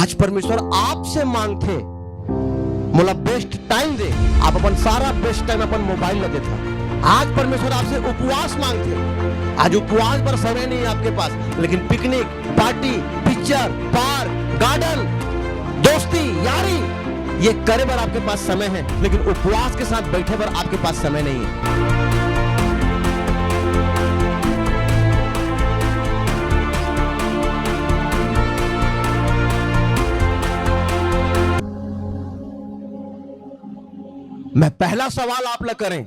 आज परमेश्वर आपसे मांगते मोला बेस्ट टाइम दे, आप अपन सारा बेस्ट टाइम अपन मोबाइल में देता। आज परमेश्वर आपसे उपवास मांगते। आज उपवास पर समय नहीं है आपके पास, लेकिन picnic, party, picture, park, garden, दोस्ती, यारी, ये करे पर आपके पास समय है, लेकिन उपवास के साथ बैठे पर आपके पास समय नहीं है। मैं पहला सवाल आप लोग करें,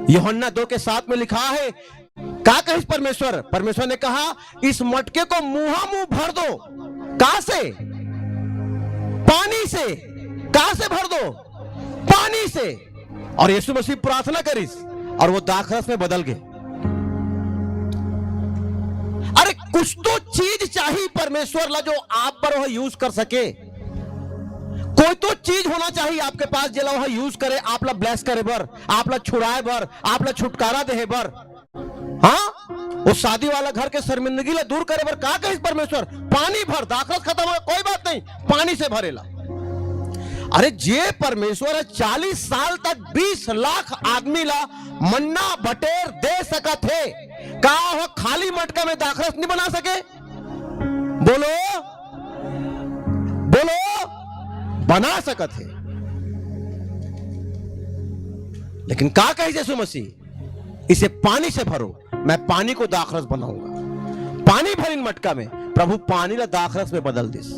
यूहन्ना 2:7 में लिखा है, क्या कहे परमेश्वर? परमेश्वर ने कहा इस मटके को मुंहा मुंह भर दो। कहां से? पानी से। कहां से भर दो? पानी से। और यीशु मसीह प्रार्थना करिस और वो दाखरस में बदल गए। अरे कुछ तो चीज चाहिए परमेश्वर ला जो आप पर वह यूज कर सके। कोई तो चीज होना चाहिए आपके पास जिला वह यूज करे, आप ला ब्लेस करे बर, आप ला छुड़ाए बर, आप ला छुटकारा दे बर। हाँ, वो शादी वाला घर के शर्मिंदगी ला दूर करे बर का कहे परमेश्वर? पानी भर, दाखरस खत्म हो, कोई बात नहीं, पानी से भरेला। अरे जे परमेश्वर 40 साल तक 20 लाख आदमी ला मन्ना बटेर दे सका थे, का वह खाली मटका में दाखरस नहीं बना सके? बोलो बोलो, बना सकत है। लेकिन क्या कहे यीशु मसीह? इसे पानी से भरो, मैं पानी को दाखरस बनाऊंगा। पानी भरिन मटका में, प्रभु पानी ला दाखरस में बदल दिस।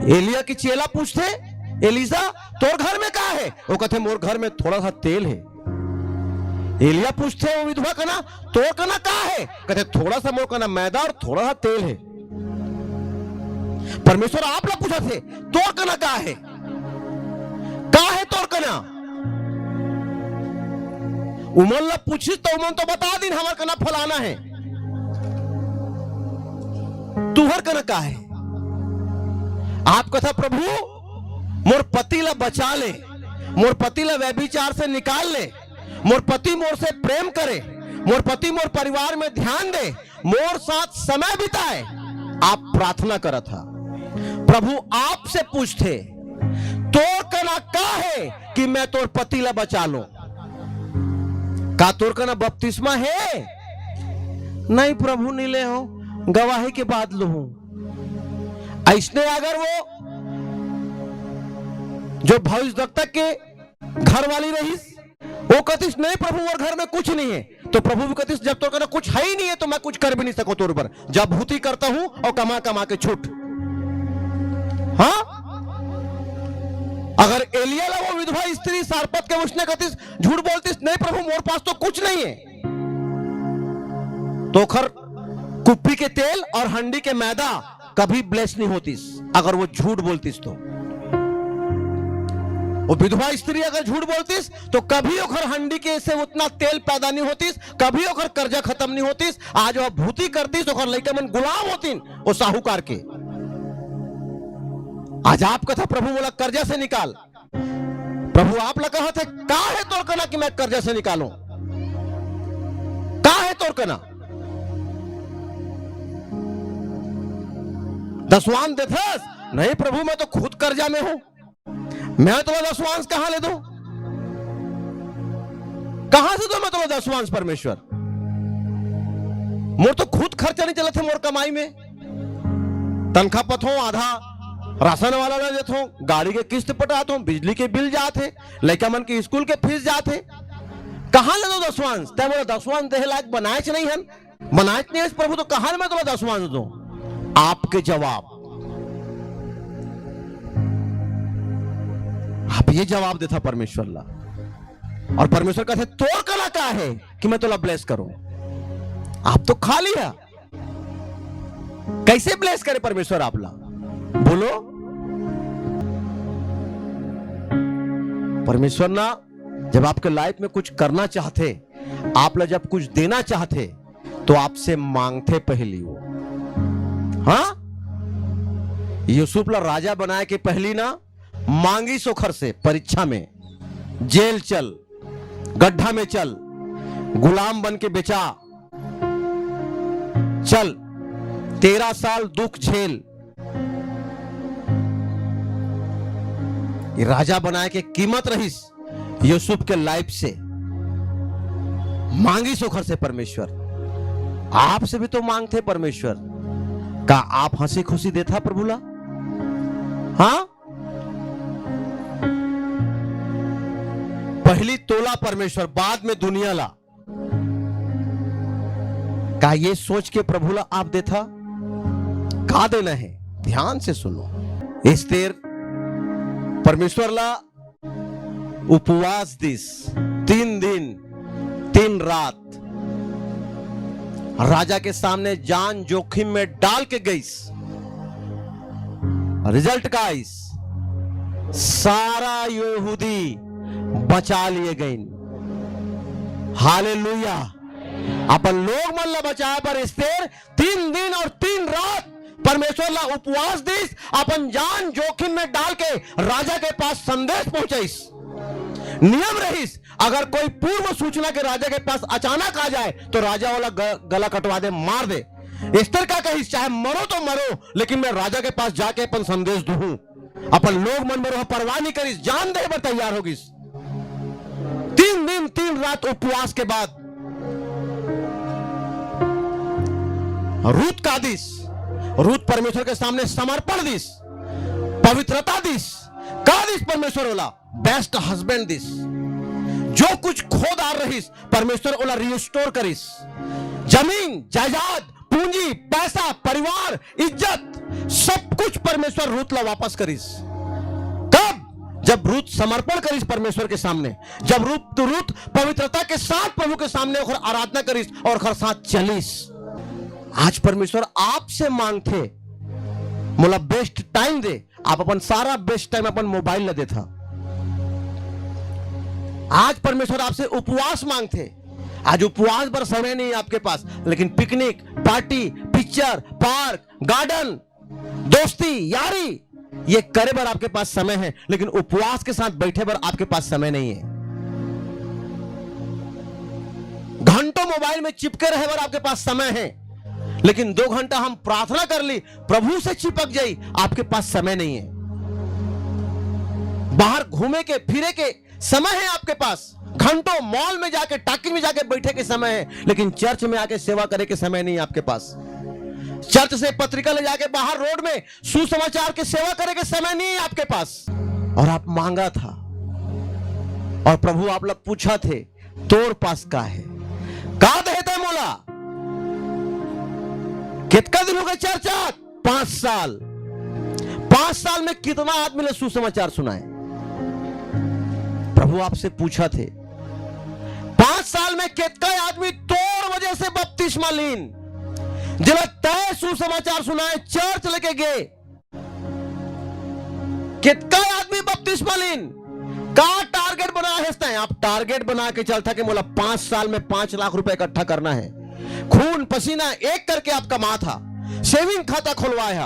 एलिया की चेला पूछते, एलिसा तोर घर में क्या है? वो कहते मोर घर में थोड़ा सा तेल है। एलिया पूछते वो विधवा कना, तोर कना क्या है? कहते थोड़ा सा मोर कना मैदा और थोड़ा सा तेल है। परमेश्वर आप लोग पूछा थे तोर कना क्या है? क्या है तोर कना? उमन ला पूछी तो उमन तो बता दिन हमार कना फलाना है। तुहर कना क्या है? आप कथा प्रभु मोर पति ला बचा ले, मोर पति ला व्यभिचार से निकाल ले, मोर पति मोर से प्रेम करे, मोर पति मोर परिवार में ध्यान दे, मोर साथ समय बिताए। आप प्रार्थना करा था। प्रभु आपसे पूछते तोर कना का है कि मैं तोर पति ला बचा लो? का तोर कना बपतिस्मा है? नहीं प्रभु नहीं ले हो, गवाही के बाद लो हूं। ऐसने अगर वो जो भविष्यवक्ता के घर वाली रही, वो कतिस नहीं प्रभु और घर में कुछ नहीं है, तो प्रभु भी कतिस जब तोर कना कुछ है ही नहीं है तो मैं कुछ कर भी नहीं सकूं तोर पर, जब भूति करता हूं और कमा कमा के छूट। हाँ, अगर एलिया ला वो विधवा स्त्री सारपत के उसने कतिस झूठ बोलतीस, नहीं प्रभु मोर पास तो कुछ नहीं है, तो खर कुप्पी के तेल और हंडी के मैदा कभी ब्लेस नहीं होतीस अगर वो झूठ बोलतीस। तो वो विधवा स्त्री अगर झूठ बोलतीस तो कभी ओखर हंडी के से उतना तेल पैदा नहीं होतीस, कभी ओखर कर्जा खत्म नहीं होतीस। आज वह भूति करतीस, ओखर लइका मन गुलाम होतीन वो साहूकार के। आज आप कथा प्रभु बोला कर्जा से निकाल। प्रभु आप लगा थे का है तोर कना कि मैं कर्जा से निकालूं? का है तोर कना? दसवान देथस? नहीं प्रभु मैं तो खुद कर्जा में हूं, मैं तुम्हें दसवांश कहां ले दूं? कहां से दो मैं तुम्हें दसवांश? परमेश्वर मोर तो खुद खर्चा नहीं चला थे मोर कमाई में, तनखा पथो आधा राशन वाला ले देता हूं, गाड़ी के किस्त पटाता हूं, बिजली के बिल जाते, लड़का मन के स्कूल के फीस जाते। कहां ले दो दसवांश? तय बोला दसवांश देह लायक बनाए नहीं हन, बनाए नहीं प्रभु, तो कहां मैं तुम्हें दसवांश दूं? आपके जवाब, आप ये जवाब देता परमेश्वर ला। और परमेश्वर कहते तोर कला क्या है कि मैं तोला ब्लेस करूं? आप तो खा लिया, कैसे ब्लेस करे परमेश्वर आप ला? बोलो। परमेश्वर ना जब आपके लाइफ में कुछ करना चाहते, आप ला जब कुछ देना चाहते, तो आपसे मांगते पहली वो। हाँ, यूसुफ ला राजा बनाए के पहली ना मांगी सोखर से परीक्षा में, जेल चल, गड्ढा में चल, गुलाम बन के बेचा, चल 13 साल दुख झेल, ये राजा बनाए के कीमत रहीस यूसुफ के लाइफ से मांगी सोखर से परमेश्वर। आपसे भी तो मांगते परमेश्वर का, आप हंसी खुशी देता प्रभुला? हाँ, पहली तोला परमेश्वर, बाद में दुनिया ला। का ये सोच के प्रभुला आप देता का देना है? ध्यान से सुनो। एस्तेर परमेश्वर ला उपवास दिस 3 दिन 3 रात राजा के सामने जान जोखिम में डाल के गई। रिजल्ट का आइस, सारा यहूदी बचा लिए गए। हालेलुया। अपन लोग मन ला बचाए पर एस्तेर 3 दिन और 3 रात परमेश्वर ला उपवास दिस, अपन जान जोखिम में डाल के राजा के पास संदेश पहुंचाइस। नियम रहीस, अगर कोई पूर्व सूचना के राजा के पास अचानक आ जाए तो राजा वाला गला कटवा दे, मार दे। एस्तेर का कही, चाहे मरो तो मरो, लेकिन मैं राजा के पास जाके अपन संदेश दूं। अपन लोग मन में परवाह नहीं करीस, जान दे पर तैयार होगिस। 3 दिन 3 रात उपवास के बाद रूत का दिस, रूत परमेश्वर के सामने समर्पण दिस, पवित्रता दिस, का दिस परमेश्वर वाला बेस्ट हस्बैंड दिस। जो कुछ खोदार रहीस परमेश्वर ओला रिस्टोर करिस। जमीन जायदाद पूंजी पैसा परिवार इज्जत सब कुछ परमेश्वर रूत ला वापस करिस। कब? जब रूत समर्पण करिस परमेश्वर के सामने, जब रूत पवित्रता के साथ प्रभु के सामने और आराधना करिस और खर साथ चलिस। आज परमेश्वर आपसे मांगते मोला बेस्ट टाइम दे, आप अपन सारा बेस्ट टाइम अपन मोबाइल ला देता। आज परमेश्वर आपसे उपवास मांगते। आज उपवास पर समय नहीं है आपके पास, लेकिन picnic party picture park garden दोस्ती यारी ये करे बर आपके पास समय है, लेकिन उपवास के साथ बैठे बर आपके पास समय नहीं है। घंटों मोबाइल में चिपके रहे बर आपके पास समय है, लेकिन 2 घंटा हम प्रार्थना कर ली प्रभु से चिपक जाई, आपके पास समय नहीं है। बाहर घूमे के फिरे के समय है आपके पास, घंटों मॉल में जाके टाकिंग में जाके बैठे के समय है, लेकिन चर्च में आके सेवा करे के समय नहीं आपके पास। चर्च से पत्रिका ले जाके बाहर रोड में सुसमाचार के सेवा करे के समय नहीं है आपके पास। और आप मांगा था और प्रभु आप लोग पूछा थे तोर पास का है, का देता मोला? कितना दिन हो गए चर्चा? 5 साल। 5 साल में कितना आदमी ने सुसमाचार सुनाए? प्रभु आपसे पूछा थे 5 साल में कितना आदमी तोर वजह से बपतिस्मा लीन, जिन्हें तय सुसमाचार सुनाए चर्च लेके गए, कितना आदमी बपतिस्मा लीन? का टारगेट बना है? आप टारगेट बना के चलता कि मोला 5 साल में 5 लाख रुपए इकट्ठा करना है। खून पसीना एक करके आप कमा था, सेविंग खाता खुलवाया।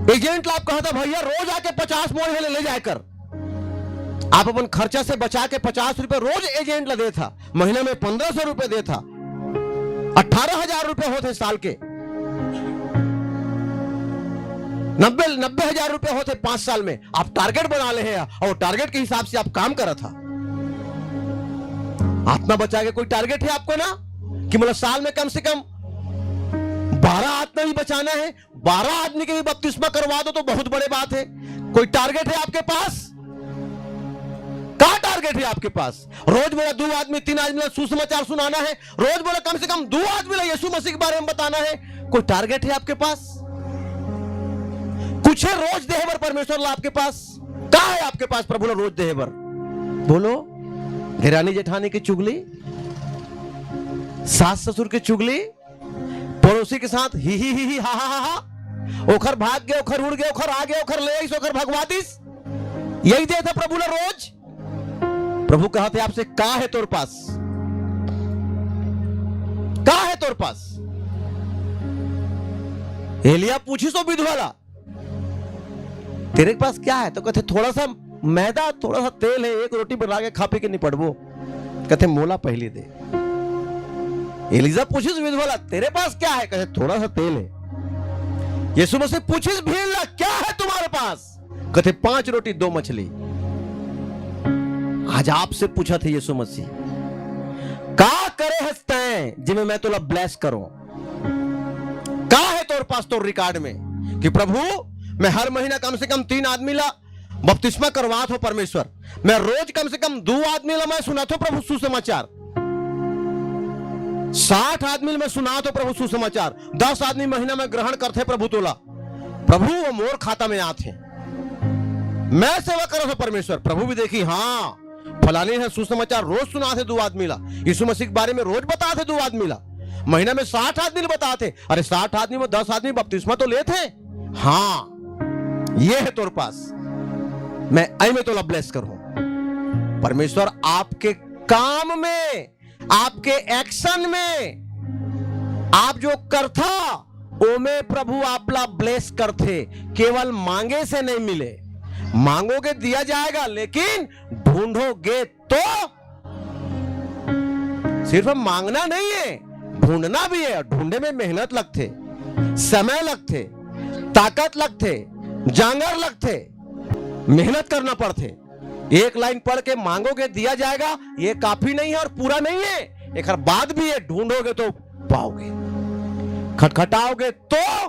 एजेंट लाभ कहा था भैया रोज आके 50 मोड़ ले जाकर, आप अपन खर्चा से बचा के 50 रुपए रोज एजेंट ला दे था, महीने में 1500 रुपए दे था, 18,000 रुपए होते साल के, 90,000 रुपए होते 5 साल में। आप टारगेट बना ले हैं और टारगेट के हिसाब से आप काम करा था। आत्मा बचा के कोई टारगेट है आपको ना कि मतलब साल में कम से कम 12 आत्मा भी बचाना है, 12 आदमी के भी बपतिस्मा करवा दो तो बहुत बड़ी बात है। कोई टारगेट है आपके पास? क्या टारगेट है आपके पास? रोज बोला 2 आदमी 3 आदमी सुसमाचार सुनाना है, रोज बोला कम से कम 2 आदमी यीशु मसीह के बारे में बताना है। कोई टारगेट है आपके पास? कुछ है रोज देहबर परमेश्वर ला आपके पास? क्या है आपके पास प्रभु ला रोज देहबर? बोलो। घरानी जेठानी की चुगली, सास ससुर की चुगली, पड़ोसी के साथ ही हा हा हा, ओखर भाग गए, ओखर उड़ गए, ओखर आ गए, ओखर ले आइस, ओखर भगवादिस, यही दे था प्रभु ला रोज। प्रभु कहा थे आपसे का है तोर पास? का है तोर पास? एलिया पूछी सो विधवा तेरे पास क्या है? तो कहते थोड़ा सा मैदा थोड़ा सा तेल है, 1 रोटी बना के खा पी के निपटबो। कहते मोला पहले दे। एलिजा पूछिस विधवा, तेरे पास क्या है? कहे थोड़ा सा तेल है। यीशु मसीह पूछिस भीड़, क्या है तुम्हारे पास? कहते 5 रोटी 2 मछली। आज आपसे पूछा था यीशु मसीह, का करे हंसते जिनमें मैं तुला ब्लेस करूं? का है तोर पास तो रिकॉर्ड में कि प्रभु मैं हर महीना कम से कम 3 आदमी ला बपतिस्मा करवात हो परमेश्वर, मैं रोज कम से कम 2 आदमी ला मैं सुना तो प्रभु सुसमाचार, 60 आदमी में सुना तो प्रभु सुसमाचार, 10 आदमी महीना में ग्रहण करते प्रभु तोला, प्रभु वो मोर खाता में आते, मैं सेवा करो परमेश्वर। प्रभु भी देखी, हाँ फलानी है सुसमाचार रोज सुनाते 2 आदमी ला, यीशु मसीह के बारे में रोज बताते 2 आदमी ला, महीना में 60 आदमी बताते। अरे 60 आदमी में 10 आदमी बपतिस्मा तो लेते। हाँ ये है तोर पास, मैं आई में तो ब्लेस करूं। परमेश्वर आपके काम में, आपके एक्शन में, आप जो करता वो में प्रभु आपला ब्लेस करते। केवल मांगे से नहीं मिले, मांगोगे दिया जाएगा, लेकिन ढूंढोगे तो। सिर्फ मांगना नहीं है, ढूंढना भी है। ढूंढने में मेहनत लगते, समय लगते, ताकत लगते, जांगर लगते, मेहनत करना पड़ते। एक लाइन पढ़ के मांगोगे दिया जाएगा, ये काफी नहीं है और पूरा नहीं है, एक बाद भी है। ढूंढोगे तो पाओगे, खटखटाओगे तो